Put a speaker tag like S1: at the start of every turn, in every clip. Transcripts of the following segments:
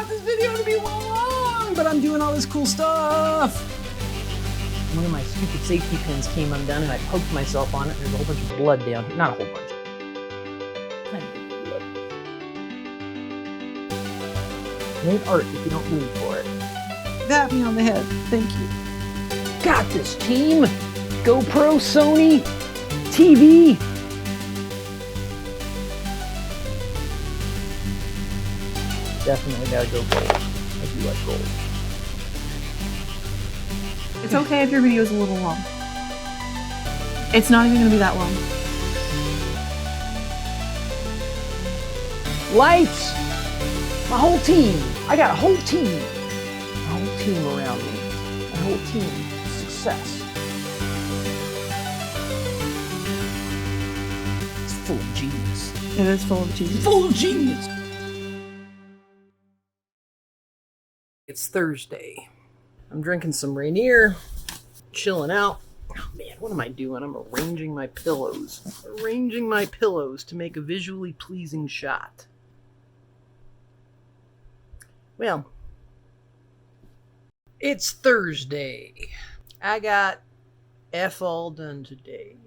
S1: this video to be long, but I'm doing all this cool stuff. One of my stupid safety pins came undone and I poked myself on it. There's a whole bunch of blood down here. Not a whole bunch. Tiny bit of blood. It ain't art if you don't move for it.
S2: Pat me on the head. Thank you.
S1: Got this, team. GoPro, Sony, TV. Definitely gotta go gold. I do like gold.
S2: It's okay if your video is a little long. It's not even gonna be that long.
S1: Lights! My whole team. I got a whole team. My whole team around me. My whole team. Success. It's full of genius.
S2: It is full of genius.
S1: Full of genius! It's Thursday. I'm drinking some Rainier, chilling out. Oh man, what am I doing? I'm arranging my pillows. Arranging my pillows to make a visually pleasing shot. Well, it's Thursday. I got F all done today.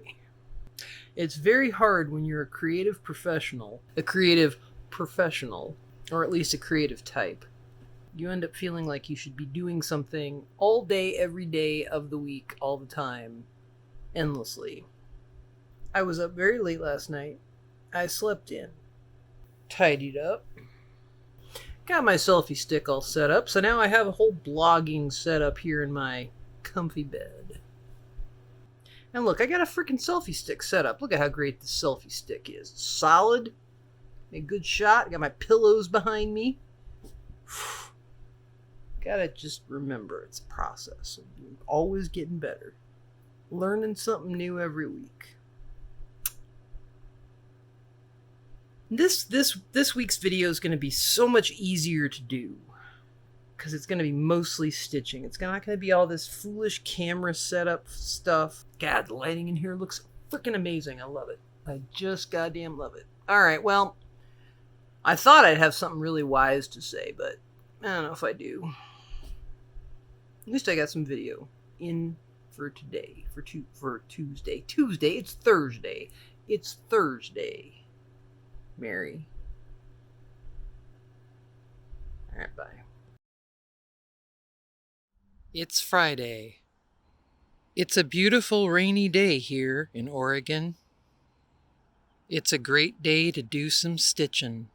S1: It's very hard when you're a creative professional, or at least a creative type. You end up feeling like you should be doing something all day, every day of the week, all the time, endlessly. I was up very late last night. I slept in, tidied up, got my selfie stick all set up, so now I have a whole blogging setup here in my comfy bed. And look, I got a freaking selfie stick set up. Look at how great this selfie stick is. It's solid, a good shot. I got my pillows behind me. Gotta just remember it's a process. You're always getting better. Learning something new every week. This week's video is going to be so much easier to do. Because it's going to be mostly stitching. It's not going to be all this foolish camera setup stuff. God, the lighting in here looks freaking amazing. I love it. I just goddamn love it. Alright, well, I thought I'd have something really wise to say, but I don't know if I do. At least I got some video in for today, for Tuesday. It's Thursday. It's Thursday. Mary. Alright, bye. It's Friday. It's a beautiful rainy day here in Oregon. It's a great day to do some stitching.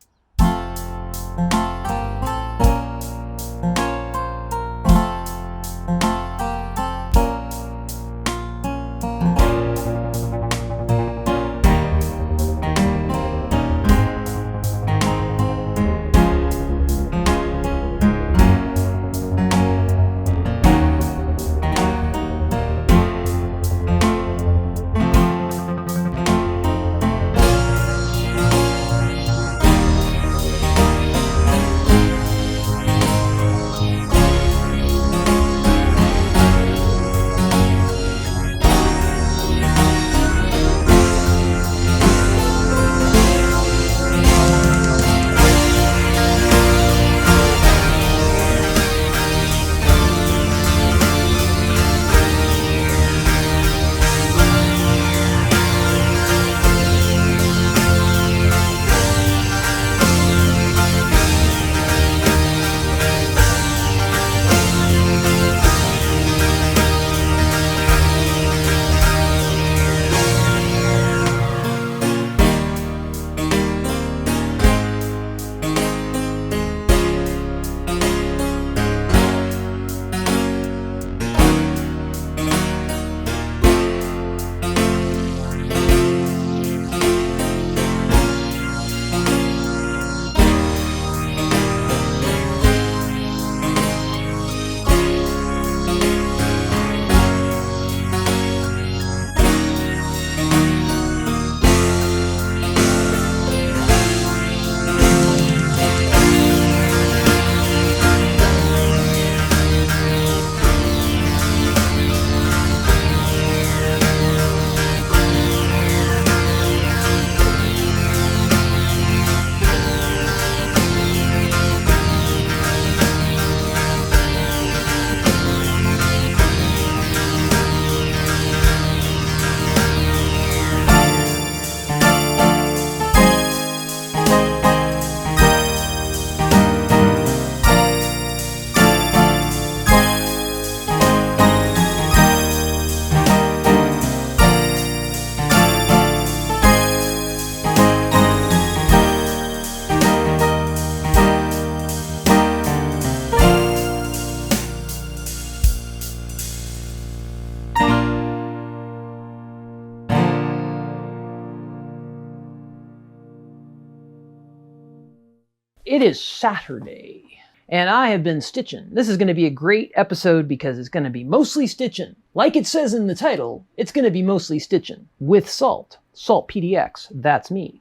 S1: It is Saturday, and I have been stitching. This is going to be a great episode because it's going to be mostly stitching. Like it says in the title, it's going to be mostly stitching with Salt. SaltPDX, that's me.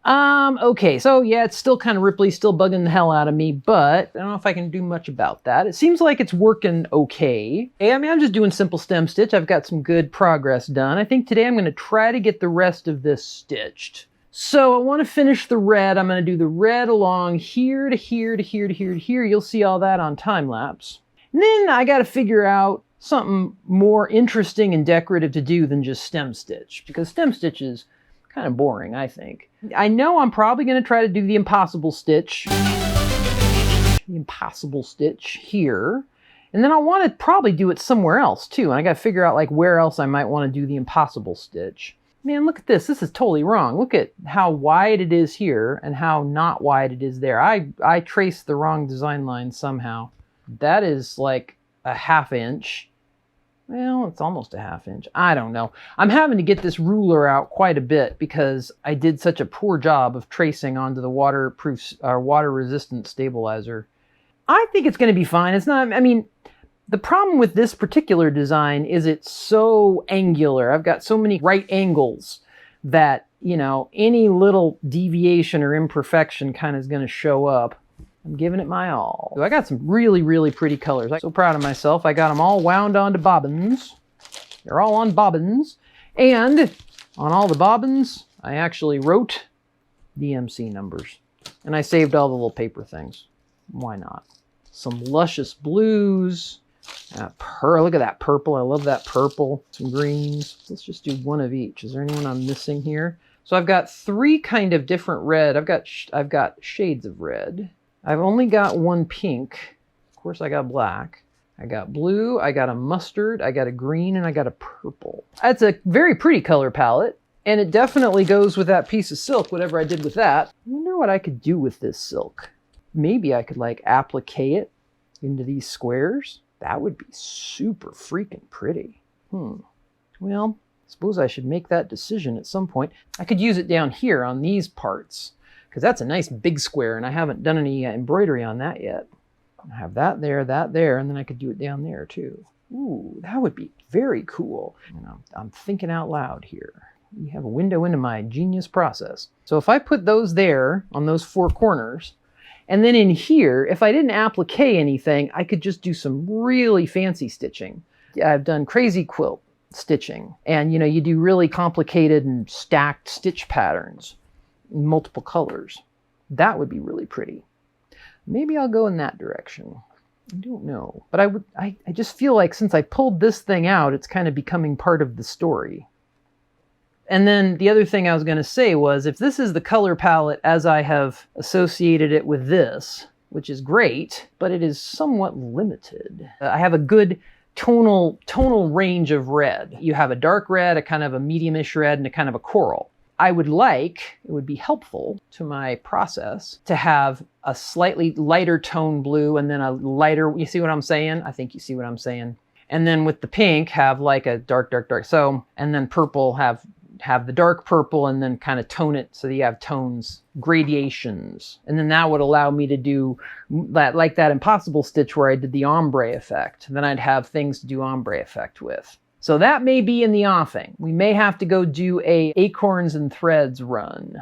S1: Okay, so yeah, it's still kind of ripply, still bugging the hell out of me, but I don't know if I can do much about that. It seems like it's working okay. I mean, I'm just doing simple stem stitch. I've got some good progress done. I think today I'm going to try to get the rest of this stitched. So I want to finish the red. I'm going to do the red along here to here to here to here to here. You'll see all that on time lapse. And then I got to figure out something more interesting and decorative to do than just stem stitch, because stem stitch is kind of boring, I think. I know I'm probably going to try to do the impossible stitch. The impossible stitch here. And then I want to probably do it somewhere else too. And I got to figure out like where else I might want to do the impossible stitch. Man, look at this. This is totally wrong. Look at how wide it is here and how not wide it is there. I traced the wrong design line somehow. That is like a ½ inch. Well, it's almost a ½ inch. I don't know. I'm having to get this ruler out quite a bit because I did such a poor job of tracing onto the waterproof or water resistant stabilizer. I think it's going to be fine. It's not, I mean, the problem with this particular design is it's so angular. I've got so many right angles that, you know, any little deviation or imperfection kind of is going to show up. I'm giving it my all. So I got some really, really pretty colors. I'm so proud of myself. I got them all wound onto bobbins. They're all on bobbins. And on all the bobbins, I actually wrote DMC numbers. And I saved all the little paper things. Why not? Some luscious blues. Look at that purple. I love that purple. Some greens. Let's just do one of each. Is there anyone I'm missing here? So I've got 3 kind of different red. I've got shades of red. I've only got 1 pink. Of course, I got black. I got blue, I got a mustard, I got a green, and I got a purple. That's a very pretty color palette, and it definitely goes with that piece of silk, whatever I did with that. I wonder what I could do with this silk. Maybe I could like applique it into these squares. That would be super freaking pretty. Well, I suppose I should make that decision at some point. I could use it down here on these parts, because that's a nice big square, and I haven't done any embroidery on that yet. I have that there, and then I could do it down there too. Ooh, that would be very cool. You know, I'm thinking out loud here. You have a window into my genius process. So if I put those there on those 4 corners, and then in here, if I didn't applique anything, I could just do some really fancy stitching. I've done crazy quilt stitching, and you know, you do really complicated and stacked stitch patterns in multiple colors. That would be really pretty. Maybe I'll go in that direction. I don't know. But I just feel like since I pulled this thing out, it's kind of becoming part of the story. And then the other thing I was going to say was, if this is the color palette as I have associated it with this, which is great, but it is somewhat limited. I have a good tonal range of red. You have a dark red, a kind of a medium-ish red, and a kind of a coral. I would like, it would be helpful to my process to have a slightly lighter tone blue and then a lighter, you see what I'm saying? I think you see what I'm saying. And then with the pink, have like a dark. So, and then purple, have the dark purple and then kind of tone it so that you have tones, gradations. And then that would allow me to do that, like that impossible stitch where I did the ombre effect. Then I'd have things to do ombre effect with. So that may be in the offing. We may have to go do a acorns and threads run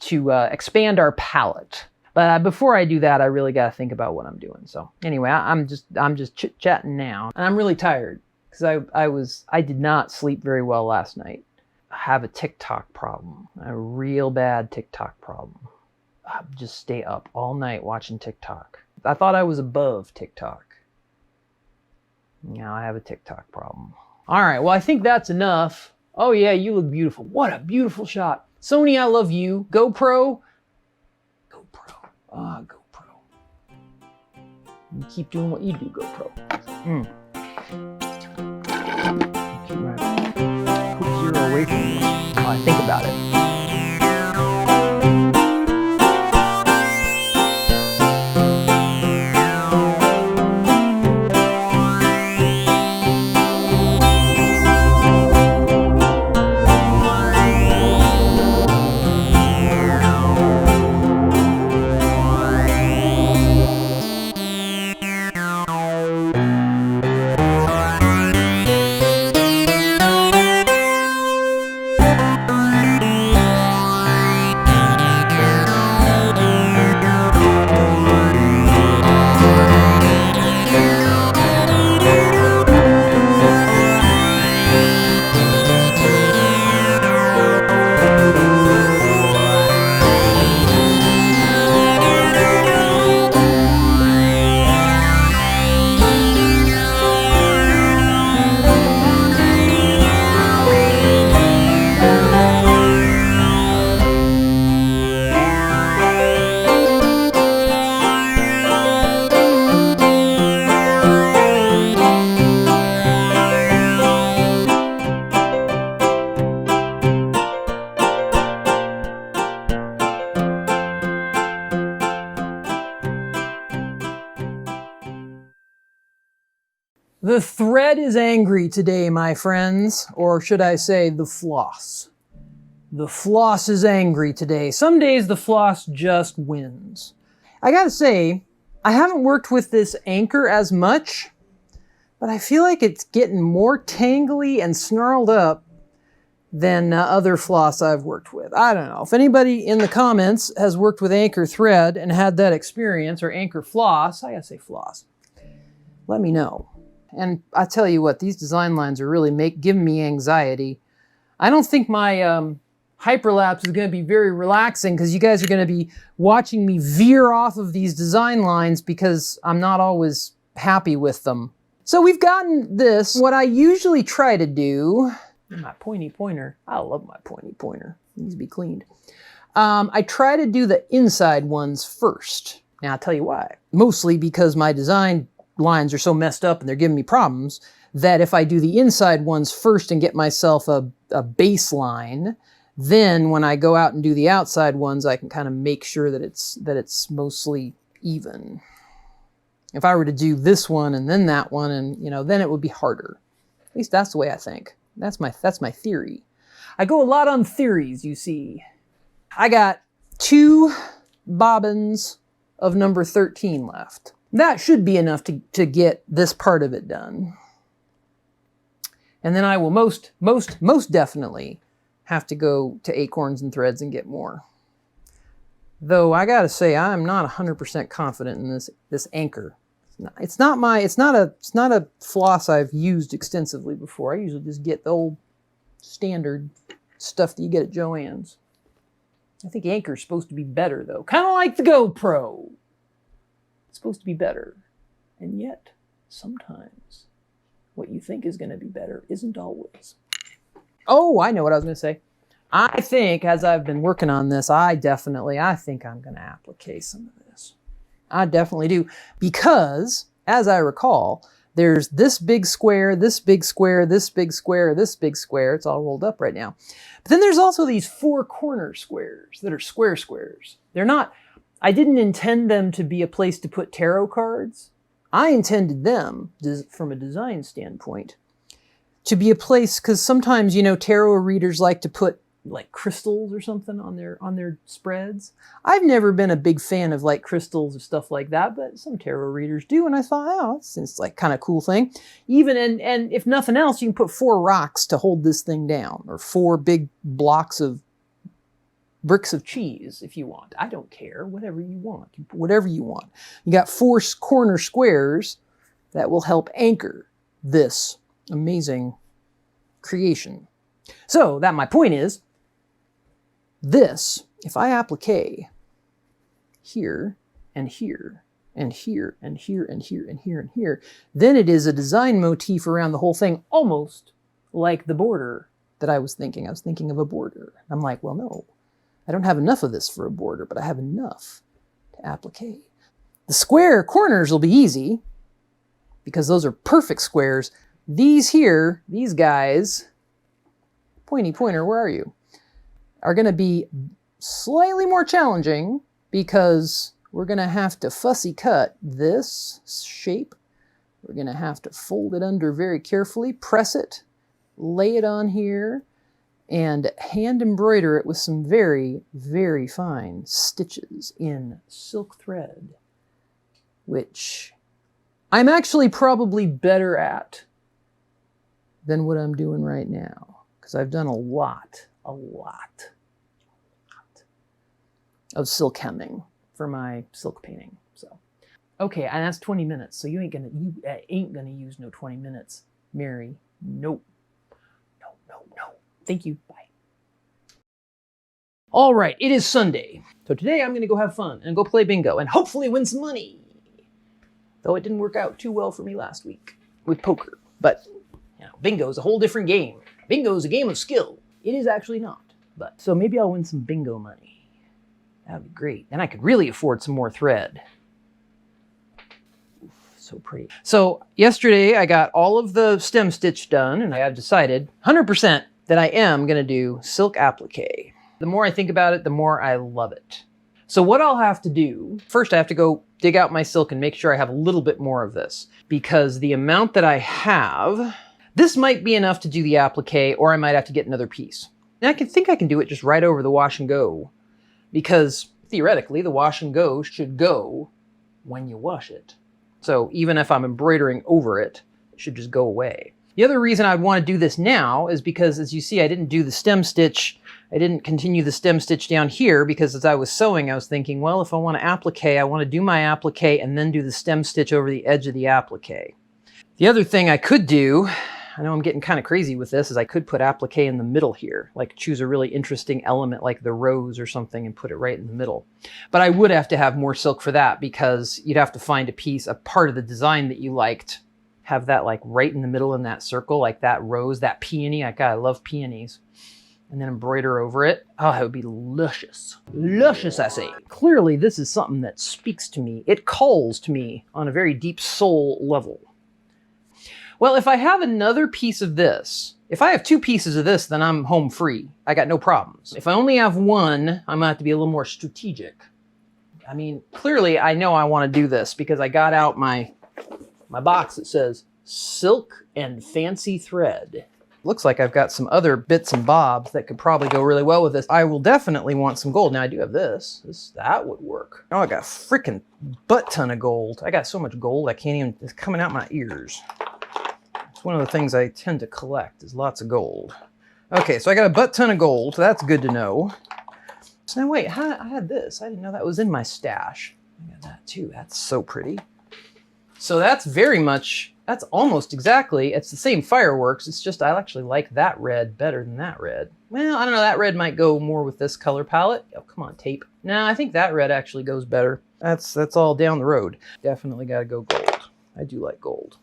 S1: to expand our palette. But before I do that, I really got to think about what I'm doing. So anyway, I'm just chit-chatting now, and I'm really tired because I did not sleep very well last night. I have a TikTok problem, a real bad TikTok problem. I just stay up all night watching TikTok. I thought I was above TikTok. Now I have a TikTok problem. All right, well, I think that's enough. Oh yeah, you look beautiful. What a beautiful shot. Sony, I love you. GoPro. GoPro. You keep doing what you do, GoPro. Keep right. Put 0 away from me while I think about it. The thread is angry today, my friends. Or should I say, the floss. The floss is angry today. Some days the floss just wins. I gotta say, I haven't worked with this anchor as much, but I feel like it's getting more tangly and snarled up than other floss I've worked with. I don't know. If anybody in the comments has worked with anchor thread and had that experience, or anchor floss, I gotta say floss, let me know. And I tell you what, these design lines are really giving me anxiety. I don't think my hyperlapse is going to be very relaxing because you guys are going to be watching me veer off of these design lines because I'm not always happy with them. So we've gotten this. What I usually try to do, my pointy pointer, I love my pointy pointer, it needs to be cleaned. I try to do the inside ones first. Now I'll tell you why. Mostly because my design lines are so messed up and they're giving me problems that if I do the inside ones first and get myself a baseline, then when I go out and do the outside ones, I can kind of make sure that it's mostly even. If I were to do this one and then that one, and then it would be harder. At least that's the way I think. That's my theory. I go a lot on theories, you see. I got 2 bobbins of number 13 left. That should be enough to get this part of it done. And then I will most definitely have to go to Acorns and Threads and get more. Though I gotta say, I'm not 100% confident in this anchor. It's not a floss I've used extensively before. I usually just get the old standard stuff that you get at Joann's. I think anchor's supposed to be better though. Kind of like the GoPro. It's supposed to be better. And yet, sometimes what you think is gonna be better isn't always. Oh, I know what I was going to say. I think, as I've been working on this, I think I'm going to applique some of this. I definitely do. Because, as I recall, there's this big square, this big square, this big square, this big square. It's all rolled up right now. But then there's also these 4 corner squares that are squares. They're not, I didn't intend them to be a place to put tarot cards. I intended them, from a design standpoint, to be a place, because sometimes, tarot readers like to put like crystals or something on their spreads. I've never been a big fan of like crystals or stuff like that, but some tarot readers do, and I thought, oh, it's like kind of cool thing. Even, and if nothing else, you can put 4 rocks to hold this thing down, or 4 big blocks of bricks of cheese if you want. I don't care, whatever you want. You put whatever you want. You got 4 corner squares that will help anchor this amazing creation. So that my point is, this, if I applique here and here and here and here and here and here and here, then it is a design motif around the whole thing, almost like the border that I was thinking. I was thinking of a border. I'm like, well, no, I don't have enough of this for a border, but I have enough to applique. The square corners will be easy because those are perfect squares. These here, these guys, pointy pointer, where are you? Are going to be slightly more challenging because we're going to have to fussy cut this shape. We're going to have to fold it under very carefully, press it, lay it on here, and hand embroider it with some very, very fine stitches in silk thread, which I'm actually probably better at than what I'm doing right now, because I've done a lot of silk hemming for my silk painting. So, okay, and that's 20 minutes. So you ain't gonna use no 20 minutes, Mary. Nope. No. Thank you. Bye. All right, it is Sunday. So today I'm gonna go have fun and go play bingo and hopefully win some money. Though it didn't work out too well for me last week with poker. But bingo is a whole different game. Bingo is a game of skill. It is actually not. But so maybe I'll win some bingo money. That would be great. Then I could really afford some more thread. Oof, so pretty. So yesterday I got all of the stem stitch done, and I have decided 100% that I am going to do silk applique. The more I think about it, the more I love it. So what I'll have to do, first I have to go dig out my silk and make sure I have a little bit more of this, because the amount that I have, this might be enough to do the applique, or I might have to get another piece. And I think I can do it just right over the wash and go, because theoretically the wash and go should go when you wash it. So even if I'm embroidering over it, it should just go away. The other reason I'd want to do this now is because, as you see, I didn't do the stem stitch. I didn't continue the stem stitch down here because as I was sewing, I was thinking, well, if I want to applique, I want to do my applique and then do the stem stitch over the edge of the applique. The other thing I could do, I know I'm getting kind of crazy with this, is I could put applique in the middle here, like choose a really interesting element like the rose or something and put it right in the middle. But I would have to have more silk for that because you'd have to find a piece, a part of the design that you liked, have that like right in the middle in that circle, like that rose, that peony. I love peonies. And then embroider over it. Oh, it would be luscious. Luscious, I say. Clearly, this is something that speaks to me. It calls to me on a very deep soul level. Well, if I have another piece of this, if I have 2 pieces of this, then I'm home free. I got no problems. If I only have 1, I'm gonna have to be a little more strategic. I mean, clearly I know I want to do this because I got out my box that says silk and fancy thread. Looks like I've got some other bits and bobs that could probably go really well with this. I will definitely want some gold. Now I do have this. That would work. Oh, I got a freaking butt ton of gold. I got so much gold I can't even, it's coming out my ears. It's one of the things I tend to collect is lots of gold. Okay, so I got a butt ton of gold. So that's good to know. So now wait, I had this. I didn't know that was in my stash. I got that too. That's so pretty. So that's very much, that's almost exactly, it's the same fireworks. It's just I actually like that red better than that red. Well, I don't know, that red might go more with this color palette. Oh, come on, tape. No, I think that red actually goes better. That's all down the road. Definitely got to go gold. I do like gold.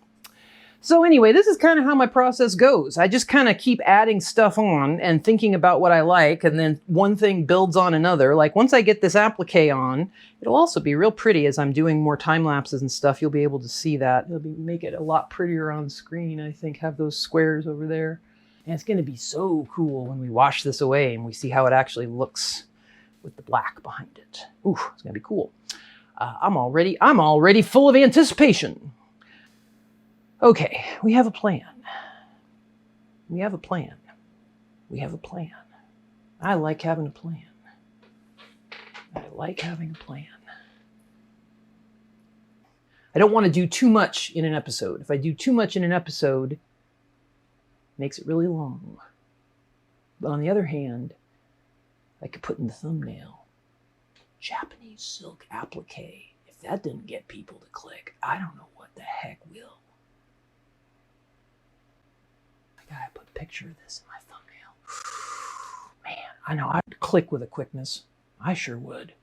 S1: So anyway, this is kind of how my process goes. I just kind of keep adding stuff on and thinking about what I like, and then one thing builds on another. Like once I get this applique on, it'll also be real pretty as I'm doing more time lapses and stuff. You'll be able to see that. It'll make it a lot prettier on screen, I think, have those squares over there. And it's going to be so cool when we wash this away and we see how it actually looks with the black behind it. Ooh, it's going to be cool. I'm already full of anticipation. Okay, we have a plan. We have a plan. We have a plan. I like having a plan. I like having a plan. I don't want to do too much in an episode. If I do too much in an episode, it makes it really long. But on the other hand, I could put in the thumbnail, Japanese silk applique. If that didn't get people to click, I don't know what the heck will. I gotta put a picture of this in my thumbnail. Man, I know I'd click with a quickness. I sure would.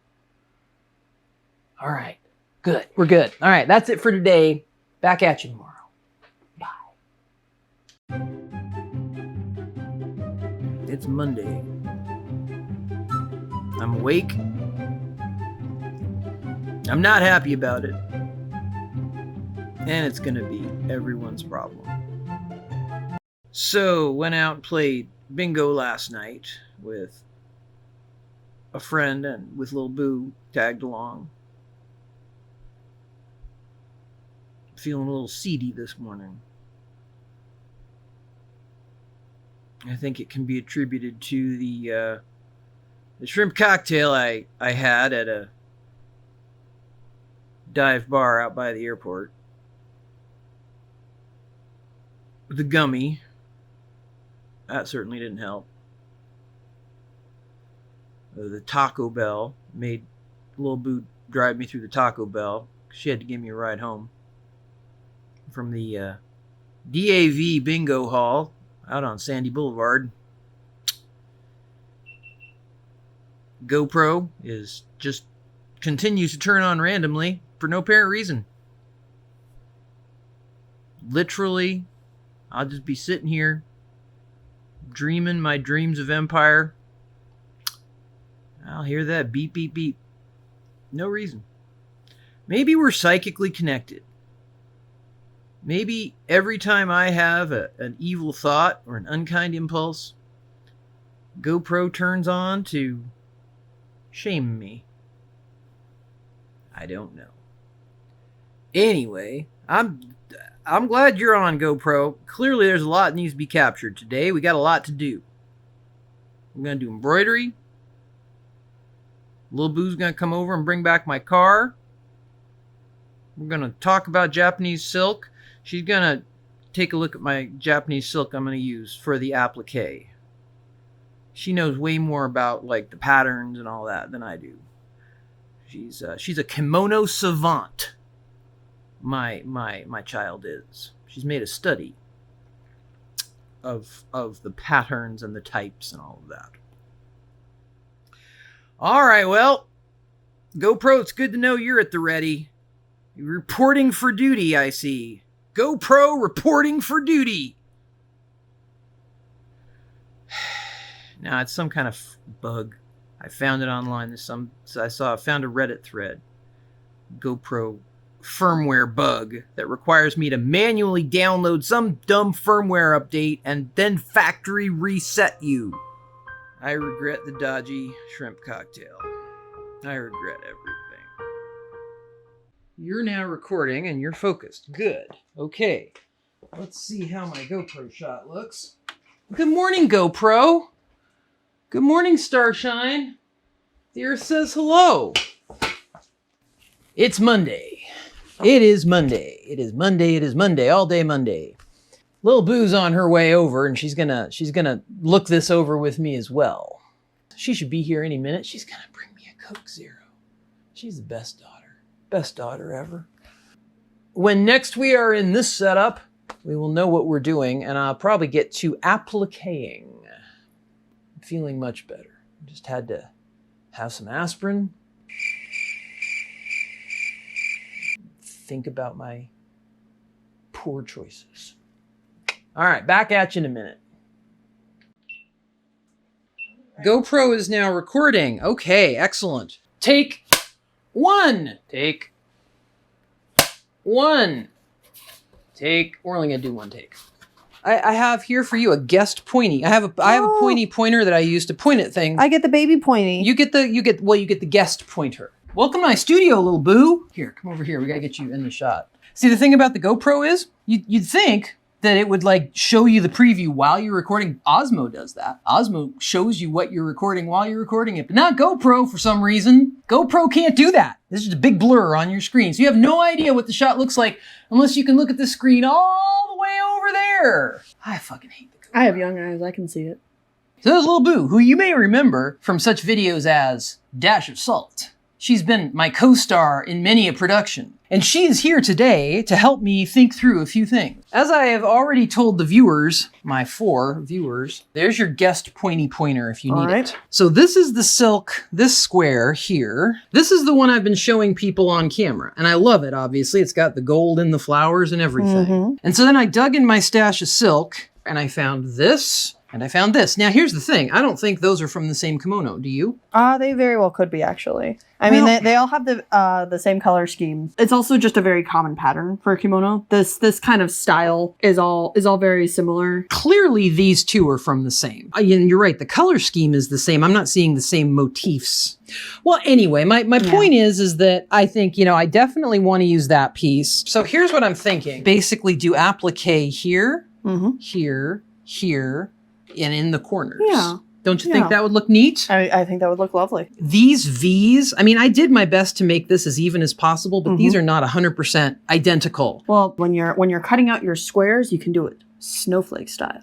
S1: All right, good. We're good. All right, that's it for today. Back at you tomorrow. Bye. It's Monday. I'm awake. I'm not happy about it. And it's gonna be everyone's problem. So, went out and played bingo last night with a friend and with Lil Boo tagged along. Feeling a little seedy this morning. I think it can be attributed to the shrimp cocktail I had at a dive bar out by the airport. The gummy. That certainly didn't help. The Taco Bell made Lil Boo drive me through the Taco Bell. She had to give me a ride home from the DAV Bingo Hall out on Sandy Boulevard. GoPro is just continues to turn on randomly for no apparent reason. Literally, I'll just be sitting here dreaming my dreams of empire. I'll hear that beep, beep, beep. No reason. Maybe we're psychically connected. Maybe every time I have an evil thought or an unkind impulse, GoPro turns on to shame me. I don't know. Anyway, I'm glad you're on, GoPro. Clearly there's a lot that needs to be captured today. We got a lot to do. I'm going to do embroidery. Lil Boo's going to come over and bring back my car. We're going to talk about Japanese silk. She's going to take a look at my Japanese silk I'm going to use for the applique. She knows way more about like the patterns and all that than I do. She's a kimono savant. My child is. She's made a study of the patterns and the types and all of that. All right, well, GoPro, it's good to know you're at the ready. You're reporting for duty, I see. GoPro reporting for duty. Now, it's some kind of bug. I found it online. Found a Reddit thread. GoPro firmware bug that requires me to manually download some dumb firmware update and then factory reset you. I regret the dodgy shrimp cocktail. I regret everything. You're now recording and you're focused. Good. Okay. Let's see how my GoPro shot looks. Good morning, GoPro. Good morning, Starshine. The Earth says hello. It's Monday. It is Monday. It is Monday. It is Monday. All day Monday. Lil Boo's on her way over, and she's gonna look this over with me as well. She should be here any minute. She's gonna bring me a Coke Zero. She's the best daughter ever. When next we are in this setup, we will know what we're doing, and I'll probably get to appliquing. I'm feeling much better. Just had to have some aspirin. Think about my poor choices. All right, back at you in a minute. GoPro is now recording. Okay, excellent. Take one. Take one. We're only gonna do one take. I have here for you a guest pointy. I have a pointy pointer that I use to point at things.
S2: I get the baby pointy.
S1: You get the guest pointer. Welcome to my studio, Lil Boo. Here, come over here. We gotta get you in the shot. See, the thing about the GoPro is, you'd think that it would like show you the preview while you're recording. Osmo does that. Osmo shows you what you're recording while you're recording it, but not GoPro for some reason. GoPro can't do that. This is just a big blur on your screen. So you have no idea what the shot looks like unless you can look at the screen all the way over there. I fucking hate the GoPro.
S2: I have young eyes. I can see it.
S1: So there's Lil Boo, who you may remember from such videos as Dash of Salt. She's been my co-star in many a production. And she is here today to help me think through a few things. As I have already told the viewers, my 4 viewers, there's your guest pointy pointer if you need it. So this is the silk, this square here. This is the one I've been showing people on camera. And I love it, obviously. It's got the gold and the flowers and everything. Mm-hmm. And so then I dug in my stash of silk and I found this. And I found this. Now, here's the thing. I don't think those are from the same kimono. Do you?
S2: They very well could be, actually. I mean, they all have the same color scheme. It's also just a very common pattern for a kimono. This kind of style is all very similar.
S1: Clearly, these two are from the same. And you're right. The color scheme is the same. I'm not seeing the same motifs. Well, anyway, my point is that I think, I definitely want to use that piece. So here's what I'm thinking. Basically, do applique here, here, and in the corners. Yeah. Don't you think that would look neat?
S2: I think that would look lovely.
S1: These V's, I mean, I did my best to make this as even as possible, but these are not 100% identical.
S2: Well, when you're cutting out your squares, you can do it snowflake style.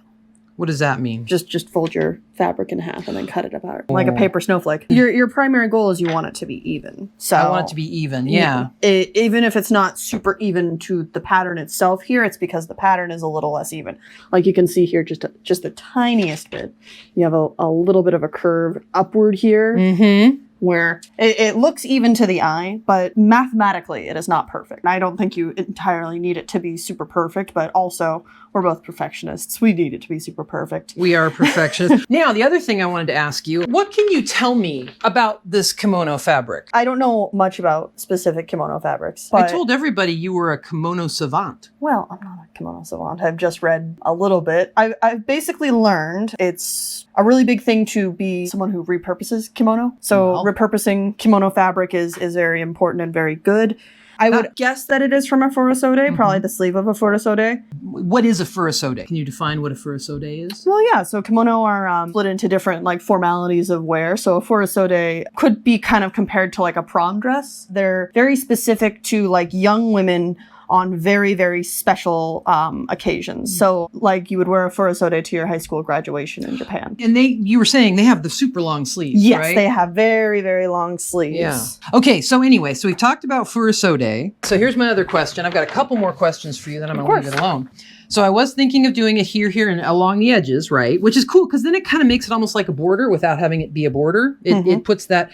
S1: What does that mean?
S2: Just fold your fabric in half and then cut it apart. Like a paper snowflake. Your primary goal is you want it to be even. So
S1: I want it to be even, yeah.
S2: Even if it's not super even to the pattern itself here, it's because the pattern is a little less even. Like you can see here, just the tiniest bit. You have a little bit of a curve upward here. Mm-hmm. Where it looks even to the eye, but mathematically it is not perfect. I don't think you entirely need it to be super perfect, but also we're both perfectionists. We need it to be super perfect.
S1: We are perfectionists. Now, the other thing I wanted to ask you, what can you tell me about this kimono fabric?
S2: I don't know much about specific kimono fabrics. But
S1: I told everybody you were a kimono savant.
S2: Well, I'm not a kimono savant. I've just read a little bit. I've basically learned it's a really big thing to be someone who repurposes kimono. So repurposing kimono fabric is very important and very good. I would guess that it is from a furisode, probably the sleeve of a furisode.
S1: What is a furisode? Can you define what a furisode is?
S2: Well, yeah. So kimono are split into different like formalities of wear. So a furisode could be kind of compared to like a prom dress. They're very specific to like young women on very, very special occasions. So like you would wear a furisode to your high school graduation in Japan.
S1: And you were saying they have the super long sleeves,
S2: yes,
S1: right?
S2: they have very, very long sleeves.
S1: Yeah. Okay, so anyway, so we've talked about furisode. So here's my other question. I've got a couple more questions for you, then I'm going to leave it alone. So I was thinking of doing it here, and along the edges, right? Which is cool, because then it kind of makes it almost like a border without having it be a border. It puts that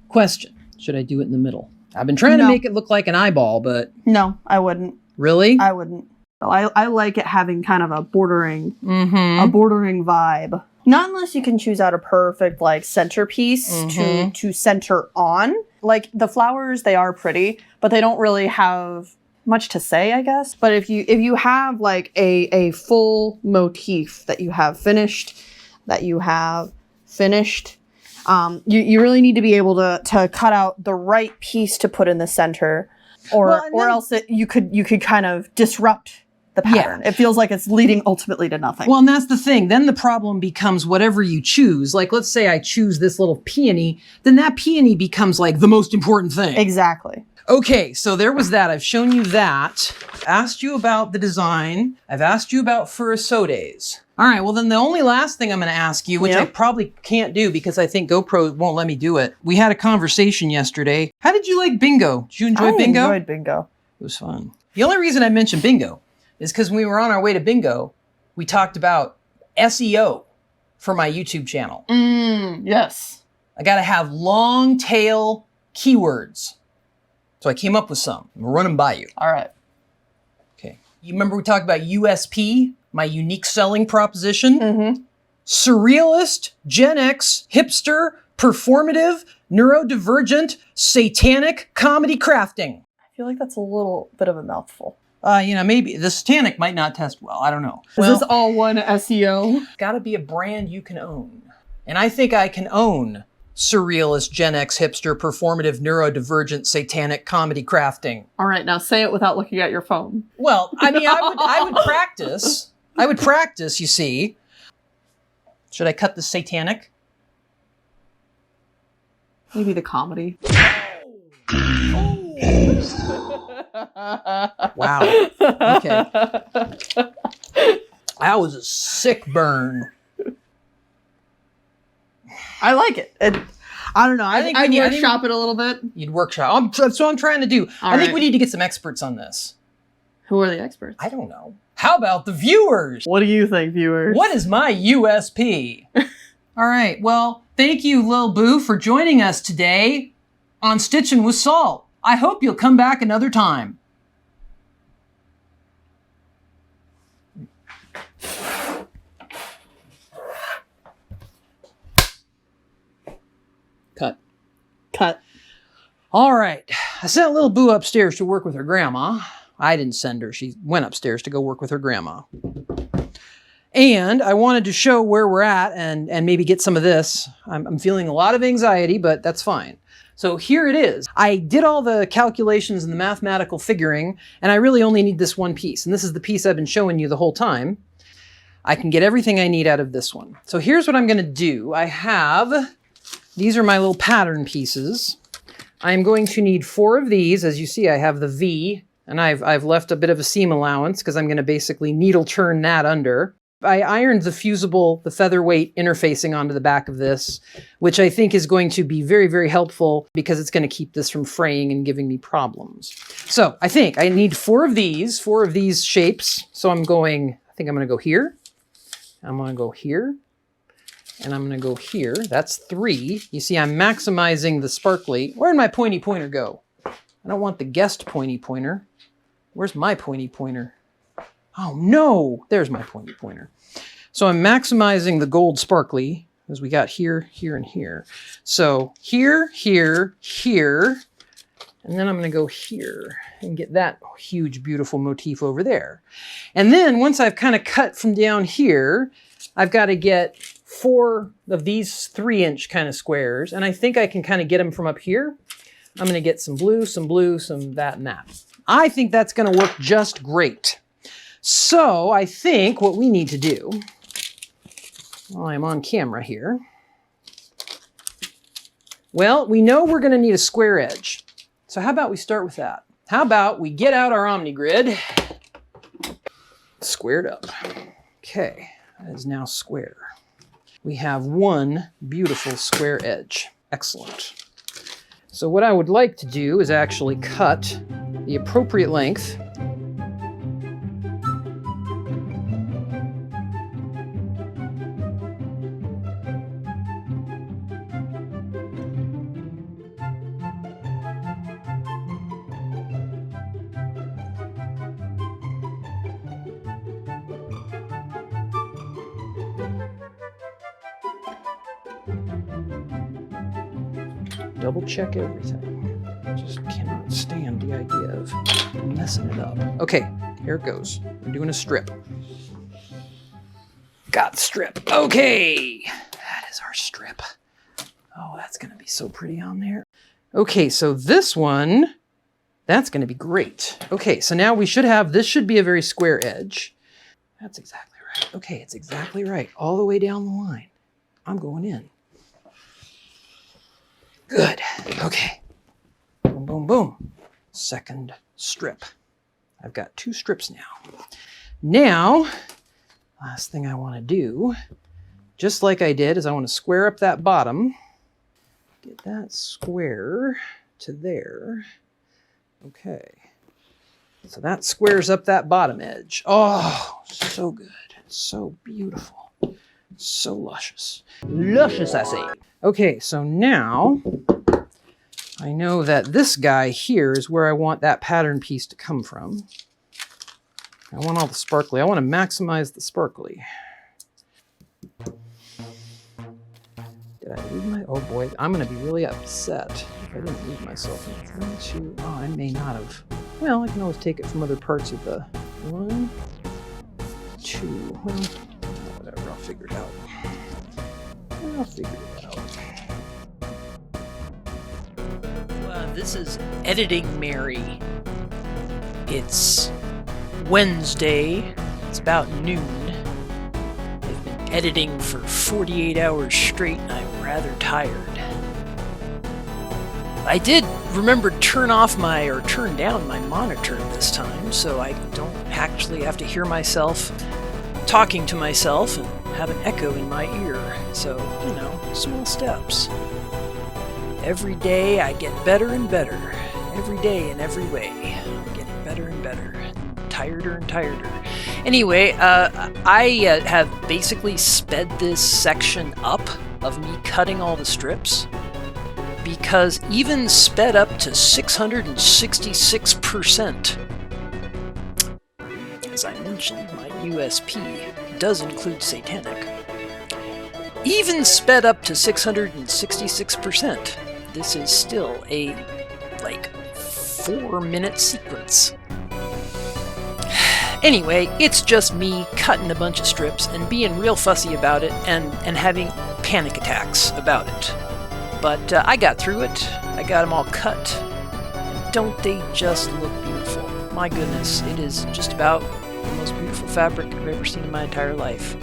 S1: question. Should I do it in the middle? I've been trying to make it look like an eyeball, but...
S2: No, I wouldn't.
S1: Really?
S2: I wouldn't. I like it having kind of a bordering vibe. Not unless you can choose out a perfect like centerpiece to center on. Like the flowers, they are pretty, but they don't really have much to say, I guess. But if you have like a full motif that you have finished, you really need to be able to cut out the right piece to put in the center, or else you could kind of disrupt the pattern. Yeah. It feels like it's leading ultimately to nothing.
S1: Well, and that's the thing. Then the problem becomes whatever you choose. Like, let's say I choose this little peony, then that peony becomes like the most important thing.
S2: Exactly.
S1: Okay, so there was that. I've shown you that. Asked you about the design. I've asked you about furisodes. All right, well then the only last thing I'm going to ask you, which I probably can't do because I think GoPro won't let me do it. We had a conversation yesterday. How did you like bingo? Did you enjoy bingo?
S2: I enjoyed bingo.
S1: It was fun. The only reason I mentioned bingo is because when we were on our way to bingo, we talked about SEO for my YouTube channel.
S2: Yes.
S1: I got to have long tail keywords. So I came up with some. I'm gonna run them by you.
S2: All right.
S1: Okay. You remember we talked about USP, my unique selling proposition? Surrealist, genx, hipster, performative, neurodivergent, satanic, comedy crafting.
S2: I feel like that's a little bit of a mouthful.
S1: Maybe the satanic might not test well. I don't know.
S2: Is this all one SEO?
S1: Gotta be a brand you can own. And I think I can own surrealist, genx, hipster, performative, neurodivergent, satanic, comedy crafting.
S2: All right, now say it without looking at your phone.
S1: Well, I mean, I would practice. I would practice, you see. Should I cut the satanic?
S2: Maybe the comedy.
S1: Wow. Okay. That was a sick burn.
S2: I like it. I don't know. I'd workshop it a little bit.
S1: You'd workshop. That's what I'm trying to do. I think we need to get some experts on this.
S2: Who are the experts?
S1: I don't know. How about the viewers?
S2: What do you think, viewers?
S1: What is my USP? All right. Well, thank you, Lil Boo, for joining us today on Stitchin' with Salt. I hope you'll come back another time. Cut. All right. I sent Lil Boo upstairs to work with her grandma. I didn't send her. She went upstairs to go work with her grandma. And I wanted to show where we're at and maybe get some of this. I'm feeling a lot of anxiety, but that's fine. So here it is. I did all the calculations and the mathematical figuring, and I really only need this one piece. And this is the piece I've been showing you the whole time. I can get everything I need out of this one. So here's what I'm going to do. These are my little pattern pieces. I'm going to need 4 of these. As you see, I have the V, and I've left a bit of a seam allowance because I'm going to basically needle turn that under. I ironed the featherweight interfacing onto the back of this, which I think is going to be very, very helpful because it's going to keep this from fraying and giving me problems. So I think I need 4 of these shapes. So I think I'm going to go here. I'm going to go here. And I'm going to go here. That's 3. You see, I'm maximizing the sparkly. Where'd my pointy pointer go? I don't want the guest pointy pointer. Where's my pointy pointer? Oh, no. There's my pointy pointer. So I'm maximizing the gold sparkly, as we got here, here, and here. So here, here, here. And then I'm going to go here and get that huge, beautiful motif over there. And then once I've kind of cut from down here, I've got to get 4 of these 3-inch kind of squares, and I think I can kind of get them from up here. I'm gonna get some blue, some that and that. I think that's gonna work just great. So I think what we need to do, while I'm on camera here, well, we know we're gonna need a square edge. So how about we start with that? How about we get out our OmniGrid, squared up. Okay, that is now square. We have one beautiful square edge. Excellent. So what I would like to do is actually cut the appropriate length. Double check everything. I just cannot stand the idea of messing it up. Okay, here it goes. We're doing a strip. Got the strip. Okay, that is our strip. Oh, that's gonna be so pretty on there. Okay, so this one, that's gonna be great. Okay, so now we should have, this should be a very square edge. That's exactly right. Okay, it's exactly right. All the way down the line. I'm going in. Good. Okay. Boom, boom, boom. Second strip. I've got 2 strips now. Now, last thing I want to do, just like I did, is I want to square up that bottom. Get that square to there. Okay. So that squares up that bottom edge. Oh, so good. So beautiful. So luscious. Luscious, I say. Okay, so now I know that this guy here is where I want that pattern piece to come from. I want all the sparkly. I want to maximize the sparkly. Did I leave my... Oh boy, I'm going to be really upset if I didn't leave myself in 3, 2... Oh, I may not have. Well, I can always take it from other parts of the... 1, 2... Well, whatever, I'll figure it out. I'll figure it out. This is Editing Mary. It's Wednesday. It's about noon. I've been editing for 48 hours straight and I'm rather tired. I did remember to turn down my monitor this time, so I don't actually have to hear myself talking to myself and have an echo in my ear. So, you know, small steps. Every day I get better and better. Every day in every way. I'm getting better and better. Tireder and tireder. Anyway, I have basically sped this section up of me cutting all the strips, because even sped up to 666%, as I mentioned, my USP does include satanic. Even sped up to 666%, this is still a, like, 4-minute sequence. Anyway, it's just me cutting a bunch of strips and being real fussy about it and having panic attacks about it. But I got through it. I got them all cut. Don't they just look beautiful? My goodness, it is just about the most beautiful fabric I've ever seen in my entire life.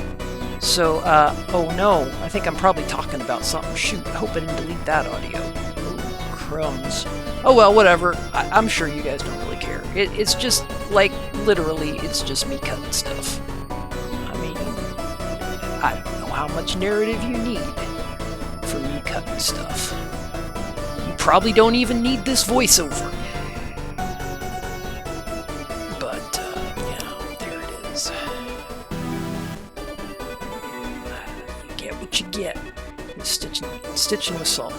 S1: So, oh no, I think I'm probably talking about something. Shoot, I hope I didn't delete that audio. Oh, crumbs. Oh well, whatever. I'm sure you guys don't really care. It's just, like, literally, it's just me cutting stuff. I mean, I don't know how much narrative you need for me cutting stuff. You probably don't even need this voiceover. But, yeah, there it is. You get what you get. It's Stitchin with salt.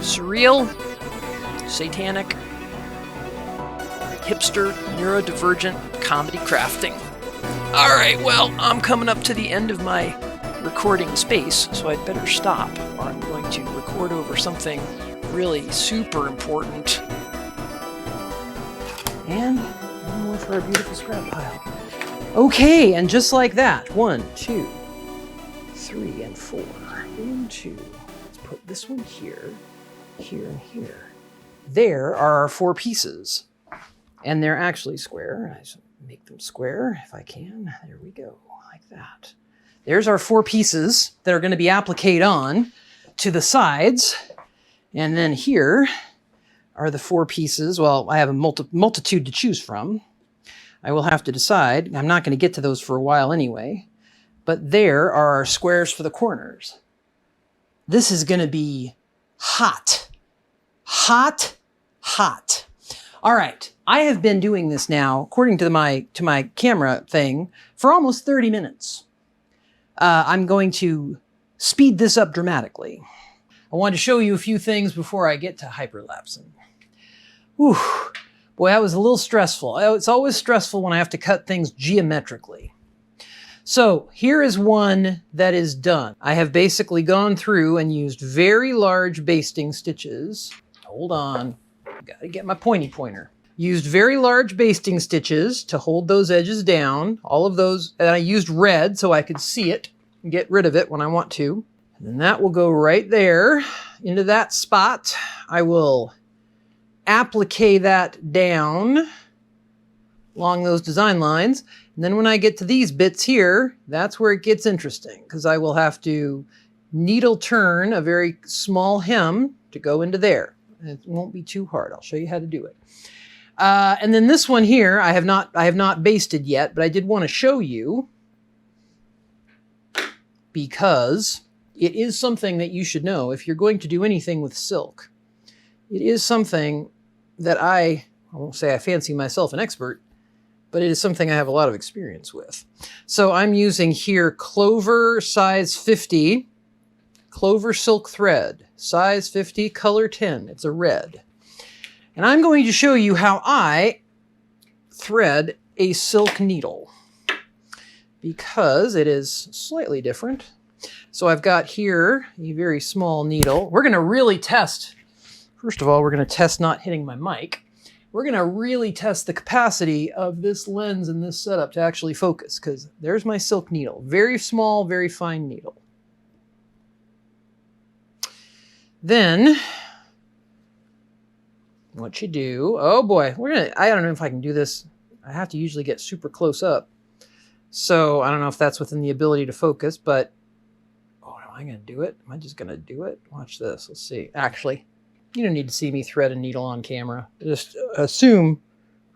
S1: Surreal, satanic, hipster, neurodivergent, comedy crafting. Alright, well, I'm coming up to the end of my recording space, so I'd better stop, or I'm going to record over something really super important. And one more for our beautiful scrap pile. Okay, and just like that, 1, 2, 3, and 4. 1, 2. Let's put this one here. here, and here. There are our 4 pieces. And they're actually square. I should make them square if I can. There we go, like that. There's our 4 pieces that are going to be appliqued on to the sides. And then here are the 4 pieces. Well, I have a multitude to choose from. I will have to decide. I'm not going to get to those for a while anyway. But there are our squares for the corners. This is going to be hot. Hot, hot. All right, I have been doing this now, according to my camera thing, for almost 30 minutes. I'm going to speed this up dramatically. I wanted to show you a few things before I get to hyperlapsing. Whew, boy, that was a little stressful. It's always stressful when I have to cut things geometrically. So here is one that is done. I have basically gone through and used very large basting stitches. Hold on, gotta get my pointy pointer. Used very large basting stitches to hold those edges down. All of those, and I used red so I could see it and get rid of it when I want to. And then that will go right there into that spot. I will applique that down along those design lines. And then when I get to these bits here, that's where it gets interesting, because I will have to needle turn a very small hem to go into there. It won't be too hard. I'll show you how to do it. And then this one here, I have not basted yet, but I did want to show you because it is something that you should know if you're going to do anything with silk. It is something that I won't say I fancy myself an expert, but it is something I have a lot of experience with. So I'm using here Clover size 50, Clover silk thread, size 50, color 10. It's a red. And I'm going to show you how I thread a silk needle, because it is slightly different. So I've got here a very small needle. We're going to really test, first of all, we're going to test not hitting my mic. We're going to really test the capacity of this lens and this setup to actually focus, because there's my silk needle. Very small, very fine needle. Then what you do, oh boy, I don't know if I can do this. I have to usually get super close up. So I don't know if that's within the ability to focus, but, oh, am I going to do it? Am I just going to do it? Watch this. Let's see. Actually, you don't need to see me thread a needle on camera. Just assume,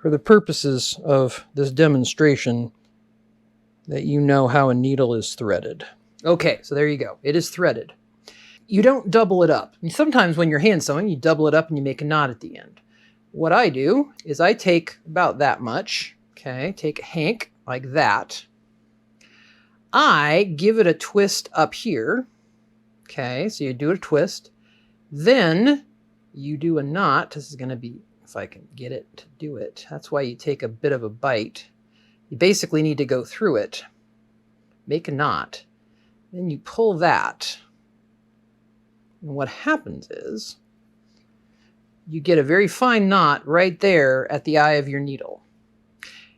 S1: for the purposes of this demonstration, that you know how a needle is threaded. Okay, so there you go. It is threaded. You don't double it up. And sometimes when you're hand sewing, you double it up and you make a knot at the end. What I do is I take about that much, okay, take a hank like that. I give it a twist up here, okay, so you do a twist. Then you do a knot. This is going to be, if I can get it to do it. That's why you take a bit of a bite. You basically need to go through it, make a knot, then you pull that. And what happens is you get a very fine knot right there at the eye of your needle,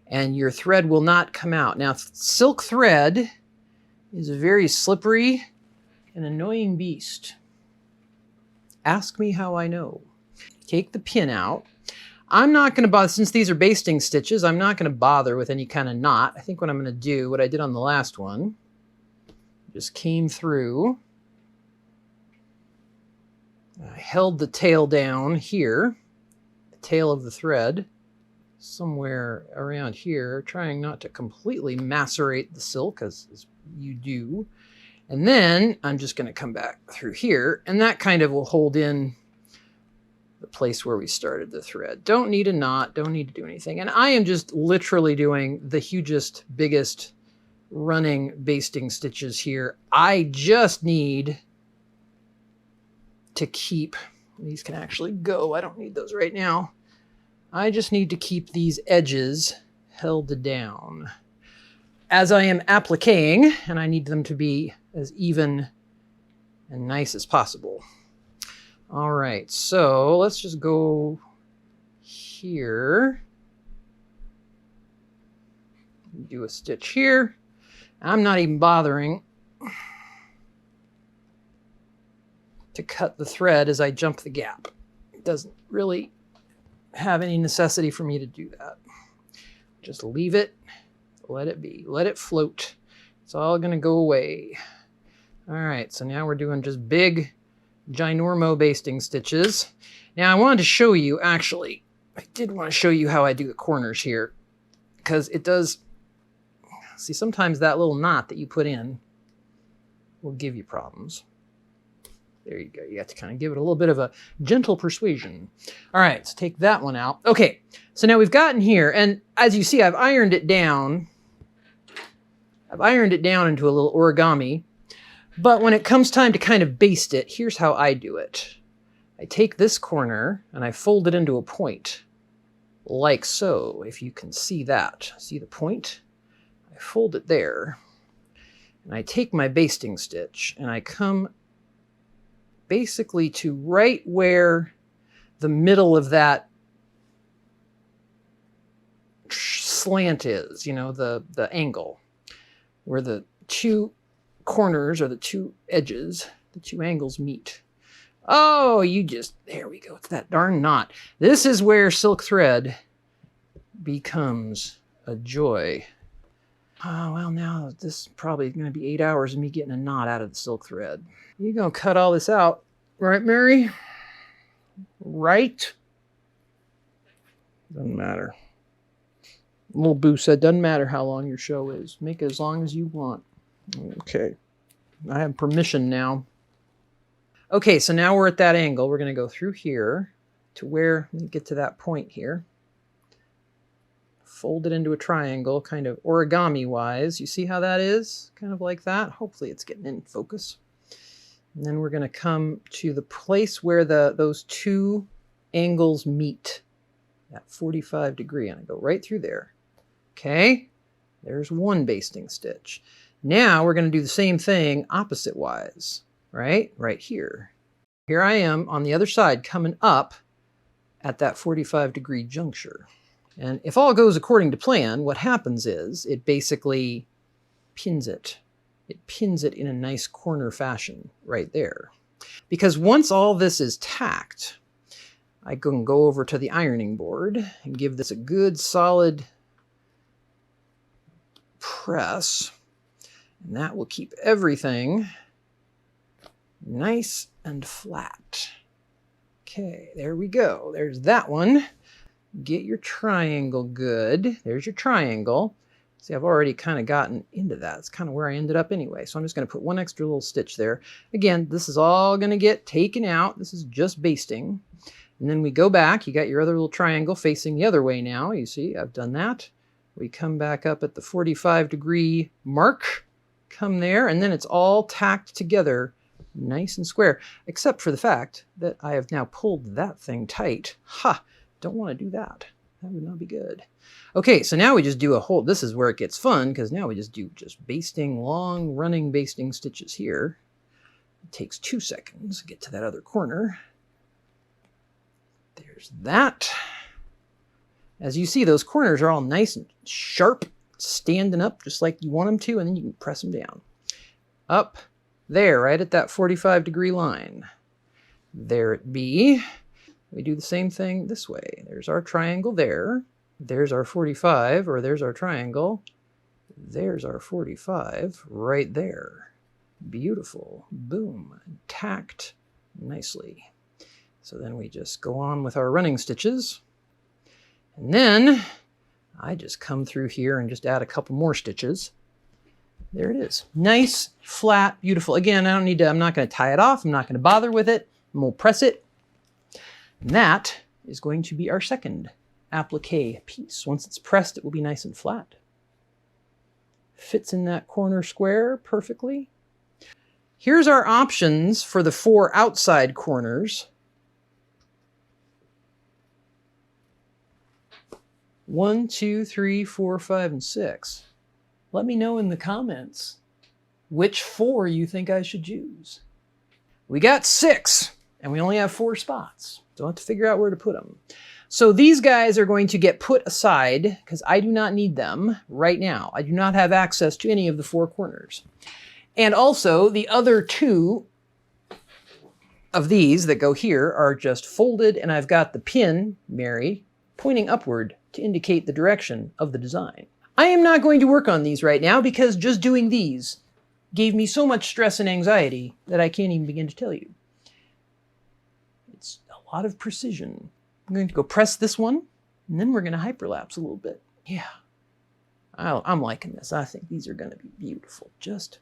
S1: and your thread will not come out. Now, silk thread is a very slippery and annoying beast. Ask me how I know. Take the pin out. I'm not going to bother, since these are basting stitches, I'm not going to bother with any kind of knot. I think what I'm going to do, what I did on the last one, just came through. I held the tail down here, the tail of the thread, somewhere around here, trying not to completely macerate the silk, as you do. And then I'm just going to come back through here, and that kind of will hold in the place where we started the thread. Don't need a knot, don't need to do anything. And I am just literally doing the hugest, biggest running basting stitches here. I just need to keep, these can actually go, I don't need those right now. I just need to keep these edges held down as I am appliquing, and I need them to be as even and nice as possible. All right, so let's just go here. Do a stitch here. I'm not even bothering to cut the thread as I jump the gap. It doesn't really have any necessity for me to do that. Just leave it, let it be, let it float. It's all gonna go away. All right, so now we're doing just big ginormo basting stitches. Now I wanted to show you, actually, I did want to show you how I do the corners here, because it does, see, sometimes that little knot that you put in will give you problems. There you go. You have to kind of give it a little bit of a gentle persuasion. All right, let's take that one out. Okay, so now we've gotten here, and as you see, I've ironed it down. I've ironed it down into a little origami, but when it comes time to kind of baste it, here's how I do it. I take this corner and I fold it into a point, like so, if you can see that. See the point? I fold it there, and I take my basting stitch, and I come basically to right where the middle of that slant is, you know, the angle, where the two corners or the two edges, the two angles meet. Oh, there we go. It's that darn knot. This is where silk thread becomes a joy. Oh, well, now this is probably going to be 8 hours of me getting a knot out of the silk thread. You're going to cut all this out, right, Mary? Right? Doesn't matter. Lil Boo said, doesn't matter how long your show is. Make it as long as you want. Okay. I have permission now. Okay, so now we're at that angle. We're going to go through here to where, let me get to that point here. Fold it into a triangle, kind of origami-wise. You see how that is? Kind of like that. Hopefully it's getting in focus. And then we're going to come to the place where those two angles meet, at 45 degree, and I go right through there. Okay, there's one basting stitch. Now we're going to do the same thing opposite-wise, right? Right here. Here I am on the other side coming up at that 45 degree juncture. And if all goes according to plan, what happens is it basically pins it. It pins it in a nice corner fashion right there. Because once all this is tacked, I can go over to the ironing board and give this a good solid press. And that will keep everything nice and flat. Okay, there we go. There's that one. Get your triangle good. There's your triangle. See, I've already kind of gotten into that. It's kind of where I ended up anyway. So I'm just going to put one extra little stitch there. Again, this is all going to get taken out. This is just basting. And then we go back. You got your other little triangle facing the other way now. You see, I've done that. We come back up at the 45 degree mark. Come there, and then it's all tacked together nice and square, except for the fact that I have now pulled that thing tight. Ha! Don't want to do that. That would not be good. Okay, so now we just do a whole, this is where it gets fun, because now we just do basting, long running basting stitches here. It takes 2 seconds to get to that other corner. There's that. As you see, those corners are all nice and sharp, standing up just like you want them to, and then you can press them down. Up there, right at that 45 degree line. There it be. We do the same thing this way. There's our triangle there. There's our 45, or there's our triangle. There's our 45 right there. Beautiful. Boom. Tacked nicely. So then we just go on with our running stitches. And then I just come through here and just add a couple more stitches. There it is. Nice, flat, beautiful. Again, I'm not going to tie it off. I'm not going to bother with it. I'm going to press it. And that is going to be our second applique piece. Once it's pressed, it will be nice and flat. Fits in that corner square perfectly. Here's our options for the 4 outside corners. 1, 2, 3, 4, 5, and 6. Let me know in the comments which 4 you think I should use. We got 6, and we only have 4 spots. So I'll have to figure out where to put them. So these guys are going to get put aside because I do not need them right now. I do not have access to any of the 4 corners. And also the other 2 of these that go here are just folded, and I've got the pin, Mary, pointing upward to indicate the direction of the design. I am not going to work on these right now because just doing these gave me so much stress and anxiety that I can't even begin to tell you. It's a lot of precision. I'm going to go press this one, and then we're going to hyperlapse a little bit. Yeah, I'm liking this. I think these are going to be beautiful. Just...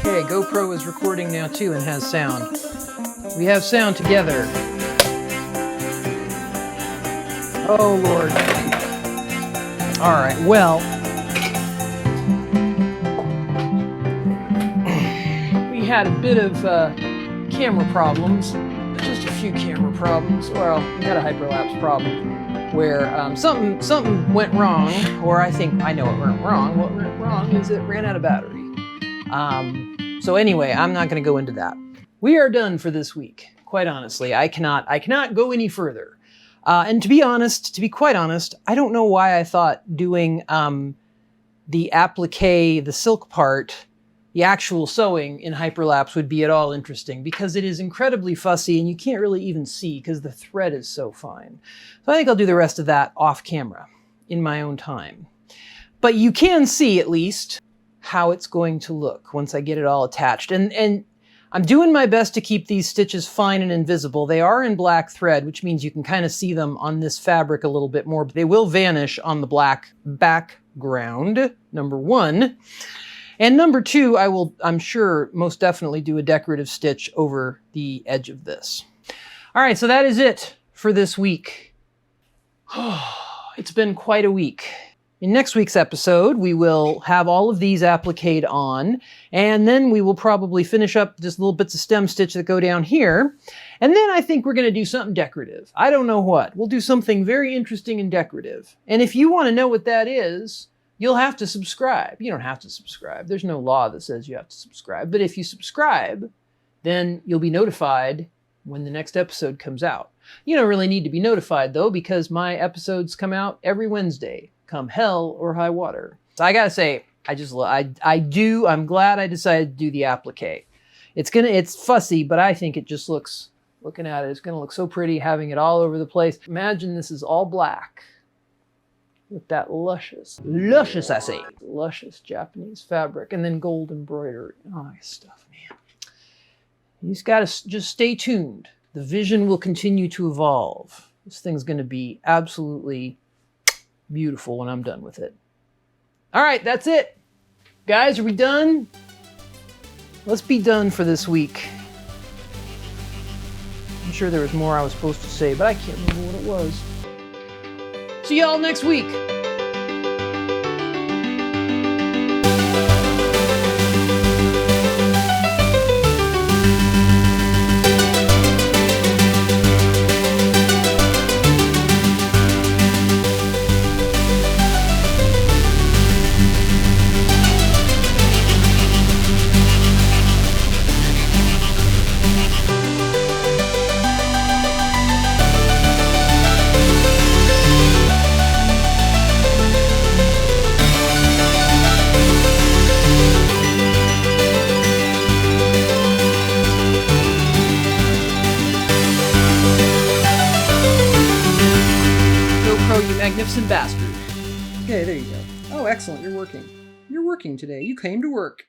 S1: Okay, GoPro is recording now too and has sound. We have sound together. Oh Lord. All right, well, we had a bit of camera problems, just a few camera problems. Well, we had a hyperlapse problem where something went wrong, or I think I know it went wrong. What went wrong is it ran out of battery. So anyway, I'm not going to go into that. We are done for this week. Quite honestly, I cannot go any further. And to be quite honest, I don't know why I thought doing the applique, the silk part, the actual sewing in hyperlapse would be at all interesting, because it is incredibly fussy and you can't really even see because the thread is so fine. So I think I'll do the rest of that off camera in my own time. But you can see at least how it's going to look once I get it all attached. And I'm doing my best to keep these stitches fine and invisible. They are in black thread, which means you can kind of see them on this fabric a little bit more, but they will vanish on the black background, number one. And number two, I'm sure, most definitely do a decorative stitch over the edge of this. All right, so that is it for this week. It's been quite a week. In next week's episode, we will have all of these appliqued on, and then we will probably finish up just little bits of stem stitch that go down here. And then I think we're going to do something decorative. I don't know what. We'll do something very interesting and decorative. And if you want to know what that is, you'll have to subscribe. You don't have to subscribe. There's no law that says you have to subscribe. But if you subscribe, then you'll be notified when the next episode comes out. You don't really need to be notified, though, because my episodes come out every Wednesday, come hell or high water. So I gotta say, I'm glad I decided to do the applique. It's fussy, but I think it just looks, looking at it, it's gonna look so pretty having it all over the place. Imagine this is all black with that luscious Japanese fabric, and then gold embroidery. Oh, nice stuff, man. You just gotta just stay tuned. The vision will continue to evolve. This thing's gonna be absolutely beautiful when I'm done with it. All right, that's it. Guys, are we done? Let's be done for this week. I'm sure there was more I was supposed to say, but I can't remember what it was. See y'all next week. magnificent bastard. Okay, there you go. Oh, excellent, you're working. You're working today. You came to work.